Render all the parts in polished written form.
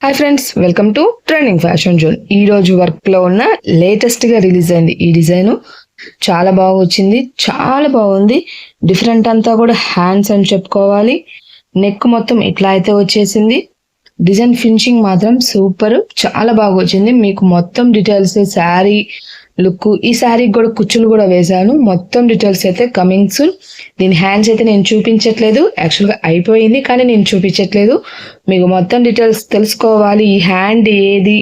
Hi friends, welcome to trending fashion zone. ఈ రోజు work లో ఉన్న లేటెస్ట్ గా రిలీజ్ అయింది ఈ డిజైన్. చాలా బాగా వచ్చింది, చాలా బాగుంది. డిఫరెంట్ అంతా కూడా హ్యాండ్స్ అని చెప్పుకోవాలి. నెక్ మొత్తం ఇట్లా అయితే వచ్చేసింది. డిజైన్ ఫినిషింగ్ మాత్రం సూపర్, చాలా బాగా వచ్చింది. మీకు మొత్తం డీటెయిల్స్, శారీ లుక్, ఈ శారీకి కూడా కుచ్చులు కూడా వేశాను. మొత్తం డీటెయిల్స్ అయితే కమింగ్ సూన్. దీని హ్యాండ్స్ అయితే నేను చూపించట్లేదు, యాక్చువల్గా అయిపోయింది కానీ నేను చూపించట్లేదు. మీకు మొత్తం డీటెయిల్స్ తెలుసుకోవాలి. ఈ హ్యాండ్ ఏది,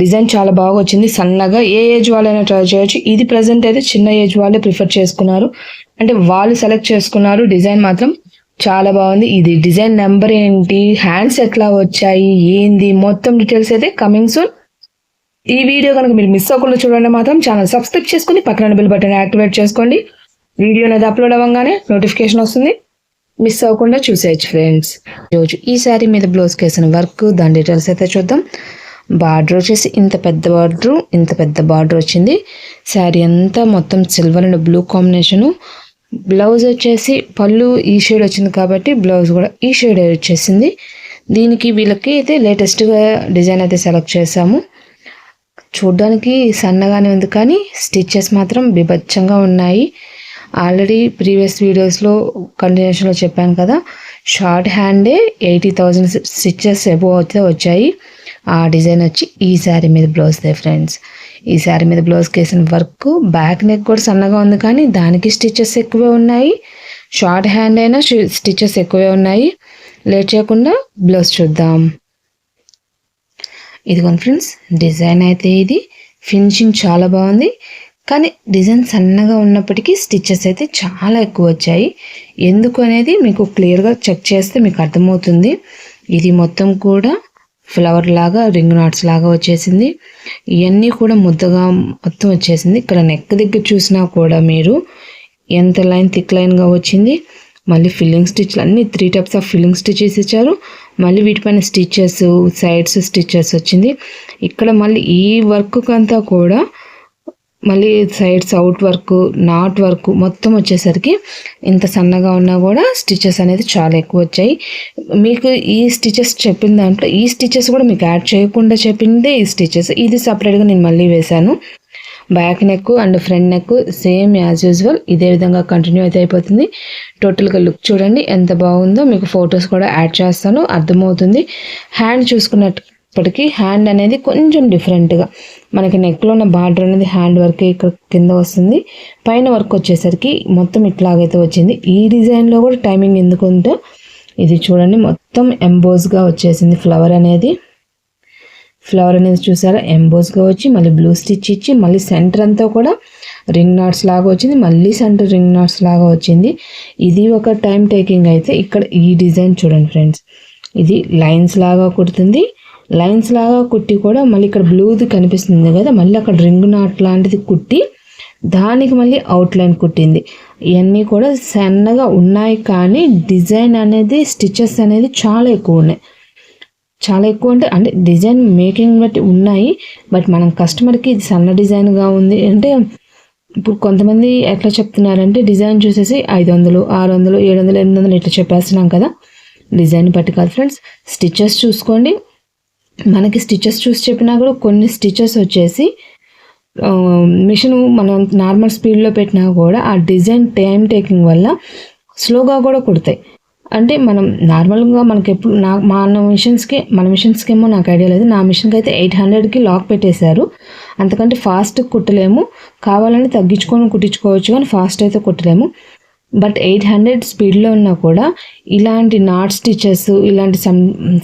డిజైన్ చాలా బాగా వచ్చింది. సన్నగా ఏ ఏజ్ వాళ్ళైనా ట్రై చేయొచ్చు. ఇది ప్రజెంట్ అయితే చిన్న ఏజ్ వాళ్ళే ప్రిఫర్ చేసుకున్నారు, అంటే వాళ్ళు సెలెక్ట్ చేసుకున్నారు. డిజైన్ మాత్రం చాలా బాగుంది. ఇది డిజైన్ నెంబర్ ఏంటి, హ్యాండ్స్ ఎట్లా వచ్చాయి, ఏంది, మొత్తం డీటెయిల్స్ అయితే కమింగ్ సూన్. ఈ వీడియో కనుక మీరు మిస్ అవ్వకుండా చూడండి మాత్రం ఛానల్ సబ్స్క్రైబ్ చేసుకుని పక్కన బెల్ బటన్ యాక్టివేట్ చేసుకోండి. వీడియో అనేది అప్లోడ్ అవ్వగానే నోటిఫికేషన్ వస్తుంది, మిస్ అవ్వకుండా చూసేయచ్చు ఫ్రెండ్స్. రోజు ఈ శారీ మీద బ్లౌజ్ కేసిన వర్క్, దాని డీటెయిల్స్ అయితే చూద్దాం. బార్డర్ వచ్చేసి ఇంత పెద్ద బార్డర్ వచ్చింది. శారీ అంతా మొత్తం silver and blue combination. Blouse వచ్చేసి పళ్ళు ఈ షేడ్ వచ్చింది కాబట్టి బ్లౌజ్ కూడా ఈ షేడ్ వచ్చేసింది. దీనికి వీళ్ళకి అయితే లేటెస్ట్గా డిజైన్ అయితే సెలెక్ట్ చేసాము. చూడ్డానికి సన్నగానే ఉంది కానీ స్టిచ్చెస్ మాత్రం బీభత్సంగా ఉన్నాయి. ఆల్రెడీ ప్రీవియస్ వీడియోస్లో కంటిన్యూషన్లో చెప్పాను కదా, షార్ట్ హ్యాండే 80,000 స్టిచ్చెస్ ఎబోవ్ అయితే వచ్చాయి. ఆ డిజైన్ వచ్చి ఈ శారీ మీద బ్లౌజ్ దే ఫ్రెండ్స్. ఈ శారీ మీద బ్లౌజ్కి వేసిన వర్క్, బ్యాక్ నెక్ కూడా సన్నగా ఉంది కానీ దానికి స్టిచ్చెస్ ఎక్కువే ఉన్నాయి. షార్ట్ హ్యాండ్ అయినా స్టిచ్చెస్ ఎక్కువే ఉన్నాయి. లేట్ చేయకుండా బ్లౌజ్ చూద్దాం. ఇదిగోండి ఫ్రెండ్స్, డిజైన్ అయితే ఇది. ఫినిషింగ్ చాలా బాగుంది కానీ డిజైన్ సన్నగా ఉన్నప్పటికీ స్టిచ్చెస్ అయితే చాలా ఎక్కువ వచ్చాయి. ఎందుకు అనేది మీకు క్లియర్గా చెక్ చేస్తే మీకు అర్థమవుతుంది. ఇది మొత్తం కూడా ఫ్లవర్ లాగా, రింగ్ నాట్స్ లాగా వచ్చేసింది. ఇవన్నీ కూడా ముద్దగా మొత్తం వచ్చేసింది. ఇక్కడ నెక్ దగ్గర చూసినా కూడా మీరు ఎంత లైన్, థిక్ లైన్గా వచ్చింది. మళ్ళీ ఫిల్లింగ్ స్టిచ్లు అన్ని 3 టైప్స్ ఆఫ్ ఫిల్లింగ్ స్టిచెస్ ఇచ్చారు. మళ్ళీ వీటిపైన స్టిచెస్, సైడ్స్ స్టిచెస్ వచ్చింది. ఇక్కడ మళ్ళీ ఈ వర్క్ అంతా కూడా మళ్ళీ sides out work, not work మొత్తం వచ్చేసరికి ఇంత సన్నగా ఉన్నా కూడా స్టిచెస్ అనేది చాలా ఎక్కువ వచ్చాయి. మీకు ఈ స్టిచెస్ చెప్పిన దాంట్లో ఈ స్టిచెస్ కూడా మీకు యాడ్ చేయకుండా చెప్పిందే ఈ స్టిచెస్. ఇది సపరేట్గా నేను మళ్ళీ వేశాను. Back neck and front neck same as usual ఇదే విధంగా కంటిన్యూ అయితే అయిపోతుంది. టోటల్గా లుక్ చూడండి ఎంత బాగుందో. మీకు ఫొటోస్ కూడా యాడ్ చేస్తాను, అర్థమవుతుంది. హ్యాండ్ చూసుకున్నప్పటికీ హ్యాండ్ అనేది కొంచెం డిఫరెంట్గా, మనకి నెక్లో ఉన్న బార్డర్ అనేది హ్యాండ్ వర్క్ ఇక్కడ కింద వస్తుంది. పైన వర్క్ వచ్చేసరికి మొత్తం ఇట్లాగైతే వచ్చింది. ఈ డిజైన్లో కూడా టైమింగ్ ఎందుకుంటే ఇది చూడండి మొత్తం ఎంబోస్గా వచ్చేసింది. ఫ్లవర్ అనేది చూసారా, ఎంబోస్గా వచ్చి మళ్ళీ బ్లూ స్టిచ్ ఇచ్చి మళ్ళీ సెంటర్ అంతా కూడా రింగ్ నాట్స్ లాగా వచ్చింది. మళ్ళీ సెంటర్ రింగ్ నాట్స్ లాగా వచ్చింది. ఇది ఒక టైం టేకింగ్ అయితే. ఇక్కడ ఈ డిజైన్ చూడండి ఫ్రెండ్స్, ఇది లైన్స్ లాగా కుడుతుంది. లైన్స్ లాగా కుట్టి కూడా మళ్ళీ ఇక్కడ బ్లూది కనిపిస్తుంది కదా, మళ్ళీ అక్కడ రింగ్ నాట్ లాంటిది కుట్టి దానికి మళ్ళీ అవుట్లైన్ కుట్టింది. ఇవన్నీ కూడా సన్నగా ఉన్నాయి కానీ డిజైన్ అనేది, స్టిచెస్ అనేది చాలా ఎక్కువ ఉన్నాయి. చాలా ఎక్కువ అంటే డిజైన్ మేకింగ్ బట్టి ఉన్నాయి. బట్ మనం కస్టమర్కి ఇది సన్న డిజైన్గా ఉంది అంటే, ఇప్పుడు కొంతమంది ఎట్లా చెప్తున్నారంటే డిజైన్ చూసేసి 500, 600, 700, 800 ఇట్లా చెప్పేస్తున్నాం కదా. డిజైన్ బట్టి కాదు ఫ్రెండ్స్, స్టిచెస్ చూసుకోండి. మనకి స్టిచెస్ చూసి చెప్పినా కూడా కొన్ని స్టిచెస్ వచ్చేసి మిషన్ మనం నార్మల్ స్పీడ్లో పెట్టినా కూడా ఆ డిజైన్ టైం టేకింగ్ వల్ల స్లోగా కూడా కుడతాయి. అంటే మనం నార్మల్గా మనకి ఎప్పుడు మన మిషన్స్కి ఏమో నాకు ఐడియా లేదు. నా మిషన్కి అయితే 800కి లాక్ పెట్టేశారు. అంతకంటే ఫాస్ట్ కుట్టలేము. కావాలని తగ్గించుకొని కుట్టించుకోవచ్చు కానీ ఫాస్ట్ అయితే కుట్టలేము. బట్ 800 స్పీడ్లో ఉన్నా కూడా ఇలాంటి నాట్ స్టిచెస్, ఇలాంటి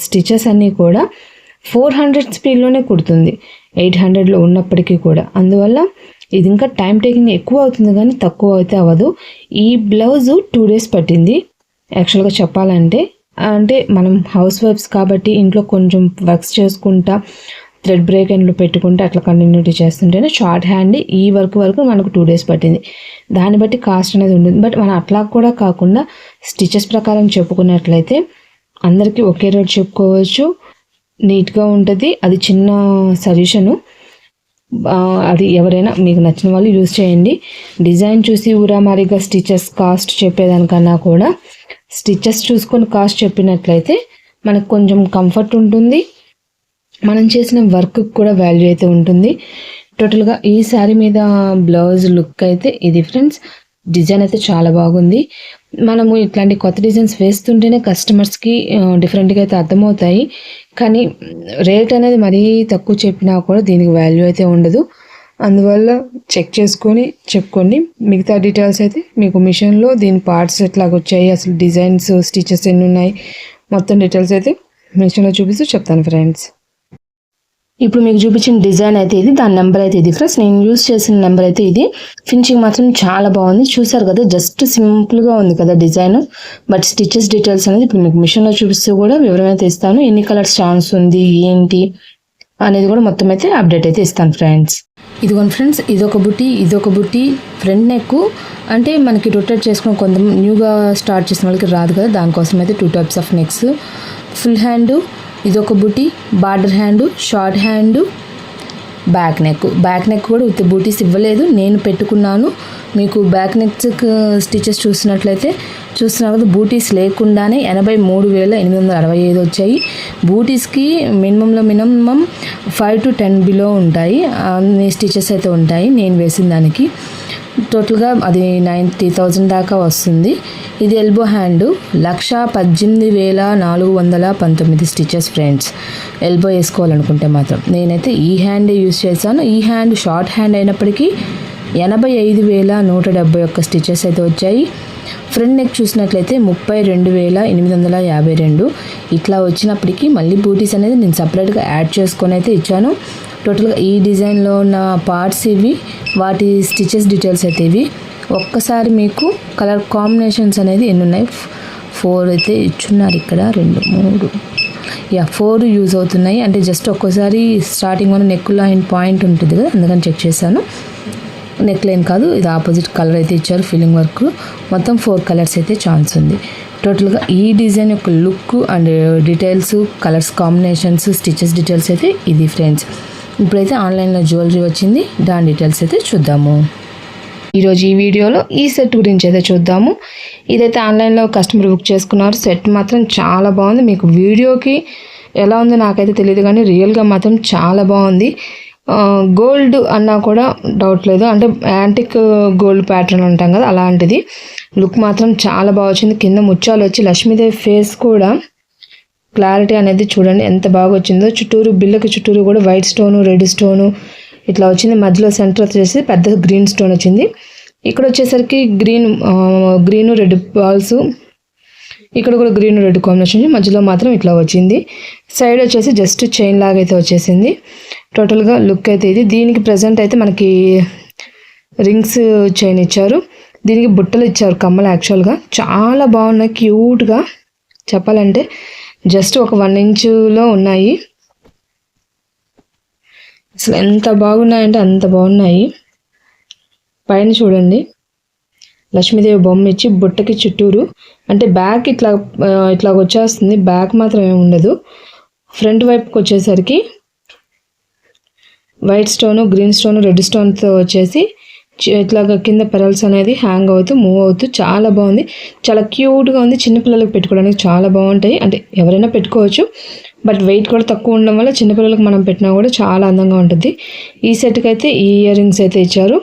స్టిచెస్ అన్నీ కూడా 400 స్పీడ్లోనే కుడుతుంది 800లో ఉన్నప్పటికీ కూడా. అందువల్ల ఇది ఇంకా టైం టేకింగ్ ఎక్కువ అవుతుంది కానీ తక్కువ అయితే అవ్వదు. ఈ బ్లౌజు 2 days పట్టింది యాక్చువల్గా చెప్పాలంటే. అంటే మనం హౌస్ వైఫ్స్ కాబట్టి ఇంట్లో కొంచెం వర్క్స్ చేసుకుంటా, థ్రెడ్ బ్రేక్ ఎండ్లో పెట్టుకుంటే అట్లా కంటిన్యూటీ చేస్తుంటేనే షార్ట్ హ్యాండ్ ఈ వరకు మనకు 2 days పట్టింది. దాన్ని బట్టి కాస్ట్ అనేది ఉంటుంది. బట్ మనం అట్లా కూడా కాకుండా స్టిచెస్ ప్రకారం చెప్పుకున్నట్లయితే అందరికీ ఒకే రేట్ చెప్పుకోవచ్చు, నీట్గా ఉంటుంది. అది చిన్న సజెషను, అది ఎవరైనా మీకు నచ్చిన వాళ్ళు యూజ్ చేయండి. డిజైన్ చూసి ఊరామారిగా స్టిచెస్ కాస్ట్ చెప్పేదానికన్నా కూడా స్టిచెస్ చూసుకొని కాస్ట్ చెప్పినట్లయితే మనకు కొంచెం కంఫర్ట్ ఉంటుంది. మనం చేసిన వర్క్ కూడా వాల్యూ అయితే ఉంటుంది. టోటల్గా ఈ శారీ మీద బ్లౌజ్ లుక్ అయితే ఇది ఫ్రెండ్స్. డిజైన్ అయితే చాలా బాగుంది. మనము ఇట్లాంటి కొత్త డిజైన్స్ వేస్తుంటేనే కస్టమర్స్కి డిఫరెంట్గా అయితే అర్థమవుతాయి. కానీ రేట్ అనేది మరీ తక్కువ చెప్పినా కూడా దీనికి వాల్యూ అయితే ఉండదు. అందువల్ల చెక్ చేసుకొని చెప్పుకోండి. మిగతా డీటెయిల్స్ అయితే మీకు మిషన్లో దీని పార్ట్స్ ఎట్లాగ వచ్చాయి, అసలు డిజైన్స్ స్టిచెస్ ఎన్ని ఉన్నాయి, మొత్తం డీటెయిల్స్ అయితే మిషన్లో చూపిస్తూ చెప్తాను ఫ్రెండ్స్. ఇప్పుడు మీకు చూపించిన డిజైన్ అయితే ఇది, దాని నెంబర్ అయితే ఇది ఫ్రెండ్స్. నేను యూజ్ చేసిన నెంబర్ అయితే ఇది. ఫినిషింగ్ మాత్రం చాలా బాగుంది. చూసారు కదా, జస్ట్ సింపుల్గా ఉంది కదా డిజైన్. బట్ స్టిచెస్ డీటెయిల్స్ అనేది ఇప్పుడు మీకు మిషన్లో చూపిస్తూ కూడా వివరమైతే ఇస్తాను. ఎన్ని కలర్స్ ఛాన్స్ ఉంది ఏంటి అనేది కూడా మొత్తం అయితే అప్డేట్ అయితే ఇస్తాను ఫ్రెండ్స్. ఇదిగోండి ఫ్రెండ్స్, ఇదొక బుట్టి ఫ్రంట్ నెక్. అంటే మనకి రొటేట్ చేసుకుని కొంత న్యూగా స్టార్ట్ చేసిన వాళ్ళకి రాదు కదా, దానికోసం అయితే 2 types of necks. Full hand ఇదొక బుట్టి, border hand, short hand, back neck కూడా విత్ బూటీస్ ఇవ్వలేదు, నేను పెట్టుకున్నాను. మీకు బ్యాక్ నెక్ స్టిచెస్ చూస్తున్నారు కదా, బూటీస్ లేకుండానే 83,865 వచ్చాయి. బూటీస్కి మినిమం 5 to 10 బిలో ఉంటాయి, అన్ని స్టిచెస్ అయితే ఉంటాయి నేను వేసిన దానికి. టోటల్గా అది 90,000 దాకా వస్తుంది. ఇది elbow hand 118,419 stitches friends. Elbow వేసుకోవాలనుకుంటే మాత్రం నేనైతే ఈ హ్యాండే యూజ్ చేశాను. ఈ హ్యాండ్ షార్ట్ హ్యాండ్ అయినప్పటికీ 85,171 స్టిచెస్ అయితే వచ్చాయి. ఫ్రంట్ నెక్ చూసినట్లయితే 32,852 ఇట్లా వచ్చినప్పటికీ మళ్ళీ బూటీస్ అనేది నేను సపరేట్గా యాడ్ చేసుకొని అయితే ఇచ్చాను. టోటల్గా ఈ డిజైన్లో ఉన్న పార్ట్స్ ఇవి, వాటి స్టిచెస్ డీటెయిల్స్ అయితే ఇవి. ఒక్కసారి మీకు కలర్ కాంబినేషన్స్ అనేది ఎన్ని ఉన్నాయి, 4 అయితే ఇచ్చున్నారు ఇక్కడ, 2 3 4 యూజ్ అవుతున్నాయి. అంటే జస్ట్ ఒక్కోసారి స్టార్టింగ్ మన నెక్ లైన్ పాయింట్ ఉంటుంది కదా, అందుకని చెక్ చేశాను. నెక్ లైన్ కాదు, ఇది ఆపోజిట్ కలర్ అయితే ఇచ్చారు. ఫిల్లింగ్ వర్క్ మొత్తం 4 కలర్స్ అయితే ఛాన్స్ ఉంది. టోటల్గా ఈ డిజైన్ యొక్క look and details, colours combinations, stitches details అయితే ఇది ఫ్రెండ్స్. ఇప్పుడైతే ఆన్లైన్లో జ్యువెలరీ వచ్చింది, దాని డీటెయిల్స్ అయితే చూద్దాము. ఈరోజు ఈ వీడియోలో ఈ సెట్ గురించి అయితే చూద్దాము. ఇదైతే ఆన్లైన్లో కస్టమర్ బుక్ చేసుకున్నారు. సెట్ మాత్రం చాలా బాగుంది. మీకు వీడియోకి ఎలా ఉందో నాకైతే తెలియదు, కానీ రియల్గా మాత్రం చాలా బాగుంది. గోల్డ్ అన్నా కూడా డౌట్ లేదు, అంటే యాంటిక్ గోల్డ్ ప్యాటర్న్ ఉంటాం కదా, అలాంటిది. లుక్ మాత్రం చాలా బాగా వచ్చింది. కింద ముత్యాలు వచ్చి లక్ష్మీదేవి ఫేస్ కూడా క్లారిటీ అనేది చూడండి ఎంత బాగా వచ్చిందో. చుట్టూరు బిల్లకి చుట్టూరు కూడా వైట్ స్టోను, రెడ్ స్టోను ఇట్లా వచ్చింది. మధ్యలో సెంటర్ వచ్చేసి పెద్ద గ్రీన్ స్టోన్ వచ్చింది. ఇక్కడ వచ్చేసరికి గ్రీన్ రెడ్ బాల్స్, ఇక్కడ కూడా గ్రీన్ రెడ్ కాంబినేషన్, మధ్యలో మాత్రం ఇట్లా వచ్చింది. సైడ్ వచ్చేసి జస్ట్ చైన్ లాగా అయితే వచ్చేసింది. టోటల్గా లుక్ అయితే ఇది. దీనికి ప్రజెంట్ అయితే మనకి రింగ్స్ చైన్ ఇచ్చారు, దీనికి బుట్టలు ఇచ్చారు, కమ్మలు. యాక్చువల్గా చాలా బాగున్నాయి, క్యూట్గా చెప్పాలంటే. జస్ట్ ఒక 1 ఇంచులో ఉన్నాయి. అసలు ఎంత బాగున్నాయంటే అంత బాగున్నాయి. పైన చూడండి, లక్ష్మీదేవి బొమ్మ ఇచ్చి బుట్టకి చుట్టూరు, అంటే బ్యాక్ ఇట్లా వచ్చేస్తుంది. బ్యాక్ మాత్రం ఏమి ఉండదు. ఫ్రంట్ వైపుకి వచ్చేసరికి white stone, green stone, red స్టోన్తో వచ్చేసి ఇట్లాగా కింద పెరల్స్ అనేది హ్యాంగ్ అవుతూ మూవ్ అవుతూ చాలా బాగుంది. చాలా క్యూట్గా ఉంది. చిన్నపిల్లలకు పెట్టుకోవడానికి చాలా బాగుంటాయి, అంటే ఎవరైనా పెట్టుకోవచ్చు. బట్ వెయిట్ కూడా తక్కువ ఉండడం వల్ల చిన్నపిల్లలకు మనం పెట్టినా కూడా చాలా అందంగా ఉంటుంది. ఈ సెట్కి అయితే ఈ ఇయర్ రింగ్స్ అయితే ఇచ్చారు.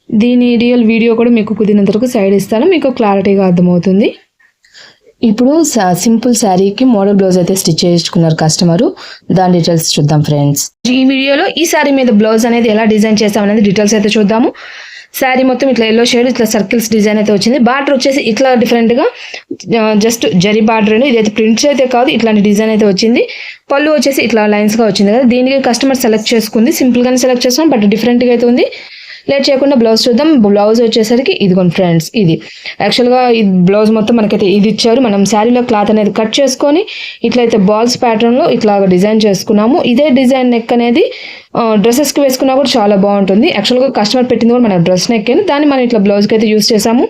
దీని రియల్ వీడియో కూడా మీకు కుదిరినంత వరకు సైడ్ ఇస్తాను, మీకు క్లారిటీగా అర్థమవుతుంది. ఇప్పుడు సింపుల్ శారీకి మోడల్ బ్లౌజ్ అయితే స్టిచ్ చేసుకున్నారు కస్టమరు, దాని డీటెయిల్స్ చూద్దాం ఫ్రెండ్స్. ఈ వీడియోలో ఈ శారీ మీద బ్లౌజ్ అనేది ఎలా డిజైన్ చేస్తాం అనేది డీటెయిల్స్ అయితే చూద్దాము. శారీ మొత్తం ఇట్లా ఎల్లో షేడ్, ఇట్లా సర్కిల్స్ డిజైన్ అయితే వచ్చింది. బార్డర్ వచ్చేసి ఇట్లా డిఫరెంట్గా జస్ట్ జరీ బార్డర్, ఇదైతే ప్రింట్స్ అయితే కాదు, ఇట్లాంటి డిజైన్ అయితే వచ్చింది. పళ్ళు వచ్చేసి ఇట్లా లైన్స్గా వచ్చింది కదా, దీనికి కస్టమర్ సెలెక్ట్ చేసుకుంది. సింపుల్గానే సెలెక్ట్ చేస్తాం, బట్ డిఫరెంట్గా అయితే ఉంది. లేట్ చేయకుండా బ్లౌజ్ చూద్దాం. బ్లౌజ్ వచ్చేసరికి ఇదిగోండి ఫ్రెండ్స్, ఇది యాక్చువల్గా ఈ బ్లౌజ్ మొత్తం మనకైతే ఇది ఇచ్చారు. మనం శారీలో క్లాత్ అనేది కట్ చేసుకొని ఇట్లయితే బాల్స్ ప్యాటర్న్లో ఇట్లా డిజైన్ చేసుకున్నాము. ఇదే డిజైన్ నెక్ అనేది డ్రెస్సెస్కి వేసుకున్నా కూడా చాలా బాగుంటుంది. యాక్చువల్గా కస్టమర్ పెట్టింది కూడా మన డ్రెస్ నెక్, దాన్ని మనం ఇట్లా బ్లౌజ్కి అయితే యూస్ చేసాము.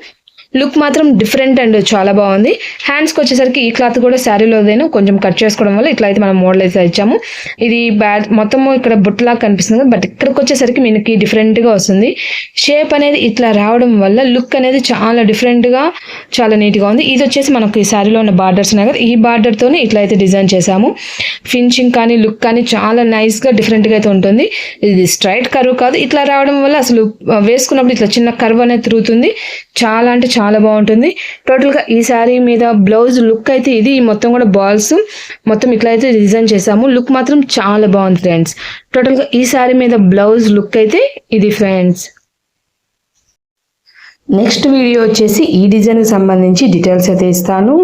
లుక్ మాత్రం డిఫరెంట్ అండ్ చాలా బాగుంది. హ్యాండ్స్కి వచ్చేసరికి ఈ క్లాత్ కూడా శారీలోదేను కొంచెం కట్ చేసుకోవడం వల్ల ఇట్లా అయితే మనం మోడల్ అయితే ఇచ్చాము. ఇది మొత్తము ఇక్కడ బుట్టలా కనిపిస్తుంది, బట్ ఇక్కడికి వచ్చేసరికి మనకి డిఫరెంట్గా వస్తుంది. షేప్ అనేది ఇట్లా రావడం వల్ల లుక్ అనేది చాలా డిఫరెంట్గా చాలా నీట్గా ఉంది. ఇది వచ్చేసి మనకి శారీలో ఉన్న బార్డర్స్ ఉన్నాయి కదా, ఈ బార్డర్తోనే ఇట్లా అయితే డిజైన్ చేసాము. ఫినిషింగ్ కానీ లుక్ కానీ చాలా నైస్గా డిఫరెంట్గా అయితే ఉంటుంది. ఇది స్ట్రైట్ కర్వ్ కాదు, ఇట్లా రావడం వల్ల అసలు వేసుకున్నప్పుడు ఇట్లా చిన్న కర్వ్ అనేది తిరుగుతుంది. చాలా అంటే చాలా బాగుంటుంది. టోటల్గా ఈ శారీ మీద బ్లౌజ్ లుక్ అయితే ఇది మొత్తం కూడా బాల్స్ మొత్తం ఇట్లా అయితే డిజైన్ చేసాము. లుక్ మాత్రం చాలా బాగుంది ఫ్రెండ్స్. టోటల్గా ఈ శారీ మీద బ్లౌజ్ లుక్ అయితే ఇది ఫ్రెండ్స్. నెక్స్ట్ వీడియో వచ్చేసి ఈ డిజైన్కి సంబంధించి డీటెయిల్స్ అయితే ఇస్తాను.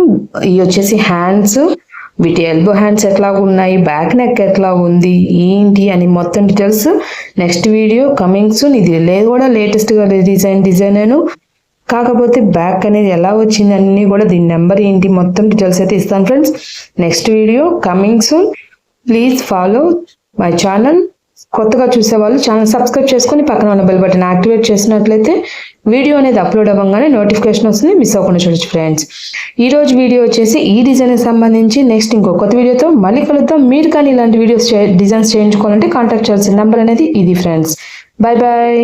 ఇవి వచ్చేసి హ్యాండ్స్, వీటి ఎల్బో హ్యాండ్స్ ఎట్లా ఉన్నాయి, బ్యాక్ నెక్ ఎట్లా ఉంది ఏంటి అని మొత్తం details next video coming soon. ఇది లేదు కూడా లేటెస్ట్గా డిజైన్ కాకపోతే బ్యాక్ అనేది ఎలా వచ్చింది అన్నీ కూడా దీని నెంబర్ ఏంటి మొత్తం డీటెయిల్స్ అయితే ఇస్తాను friends. Next video coming soon. Please follow my channel. కొత్తగా చూసే వాళ్ళు ఛానల్ సబ్స్క్రైబ్ చేసుకొని పక్కన ఉన్న బెల్ బటన్ యాక్టివేట్ చేసినట్లయితే వీడియో అనేది అప్లోడ్ అవ్వగానే నోటిఫికేషన్ వస్తుంది, మిస్ అవ్వకుండా చూడొచ్చు ఫ్రెండ్స్. ఈ రోజు వీడియో వచ్చేసి ఈ డిజైన్కి సంబంధించి. నెక్స్ట్ ఇంకో కొత్త వీడియోతో మళ్ళీ కలుద్దాం. మీరు కానీ ఇలాంటి వీడియోస్ డిజైన్స్ చేయించుకోవాలంటే కాంటాక్ట్ చేయాల్సిన నెంబర్ అనేది ఇది ఫ్రెండ్స్. Bye bye.